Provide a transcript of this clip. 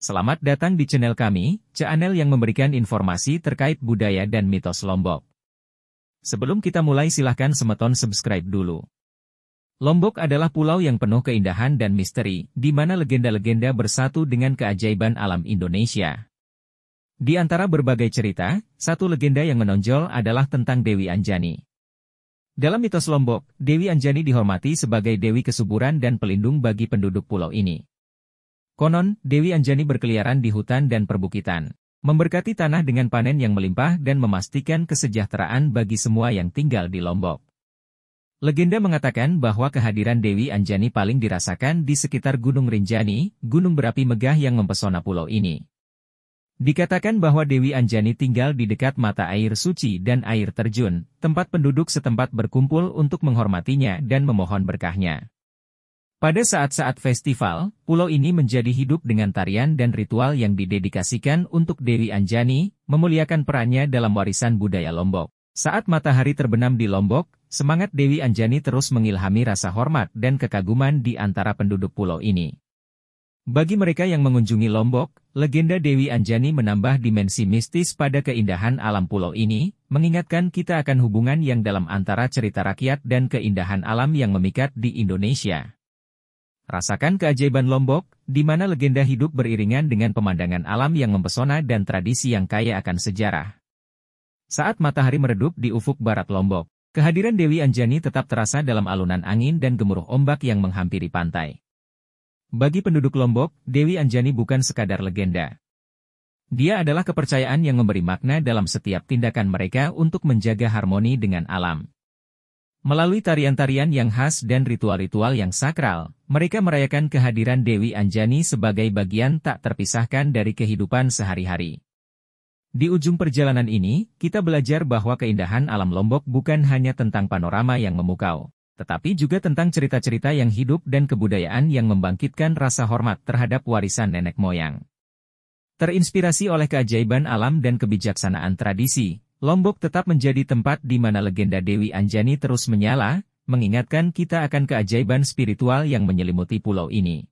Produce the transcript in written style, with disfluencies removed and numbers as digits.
Selamat datang di channel kami, channel yang memberikan informasi terkait budaya dan mitos Lombok. Sebelum kita mulai silahkan semeton subscribe dulu. Lombok adalah pulau yang penuh keindahan dan misteri, di mana legenda-legenda bersatu dengan keajaiban alam Indonesia. Di antara berbagai cerita, satu legenda yang menonjol adalah tentang Dewi Anjani. Dalam mitos Lombok, Dewi Anjani dihormati sebagai dewi kesuburan dan pelindung bagi penduduk pulau ini. Konon, Dewi Anjani berkeliaran di hutan dan perbukitan, memberkati tanah dengan panen yang melimpah dan memastikan kesejahteraan bagi semua yang tinggal di Lombok. Legenda mengatakan bahwa kehadiran Dewi Anjani paling dirasakan di sekitar Gunung Rinjani, gunung berapi megah yang mempesona pulau ini. Dikatakan bahwa Dewi Anjani tinggal di dekat mata air suci dan air terjun, tempat penduduk setempat berkumpul untuk menghormatinya dan memohon berkahnya. Pada saat-saat festival, pulau ini menjadi hidup dengan tarian dan ritual yang didedikasikan untuk Dewi Anjani, memuliakan perannya dalam warisan budaya Lombok. Saat matahari terbenam di Lombok, semangat Dewi Anjani terus mengilhami rasa hormat dan kekaguman di antara penduduk pulau ini. Bagi mereka yang mengunjungi Lombok, legenda Dewi Anjani menambah dimensi mistis pada keindahan alam pulau ini, mengingatkan kita akan hubungan yang dalam antara cerita rakyat dan keindahan alam yang memikat di Indonesia. Rasakan keajaiban Lombok, di mana legenda hidup beriringan dengan pemandangan alam yang mempesona dan tradisi yang kaya akan sejarah. Saat matahari meredup di ufuk barat Lombok, kehadiran Dewi Anjani tetap terasa dalam alunan angin dan gemuruh ombak yang menghampiri pantai. Bagi penduduk Lombok, Dewi Anjani bukan sekadar legenda. Dia adalah kepercayaan yang memberi makna dalam setiap tindakan mereka untuk menjaga harmoni dengan alam. Melalui tarian-tarian yang khas dan ritual-ritual yang sakral, mereka merayakan kehadiran Dewi Anjani sebagai bagian tak terpisahkan dari kehidupan sehari-hari. Di ujung perjalanan ini, kita belajar bahwa keindahan alam Lombok bukan hanya tentang panorama yang memukau, tetapi juga tentang cerita-cerita yang hidup dan kebudayaan yang membangkitkan rasa hormat terhadap warisan nenek moyang. Terinspirasi oleh keajaiban alam dan kebijaksanaan tradisi, Lombok tetap menjadi tempat di mana legenda Dewi Anjani terus menyala, mengingatkan kita akan keajaiban spiritual yang menyelimuti pulau ini.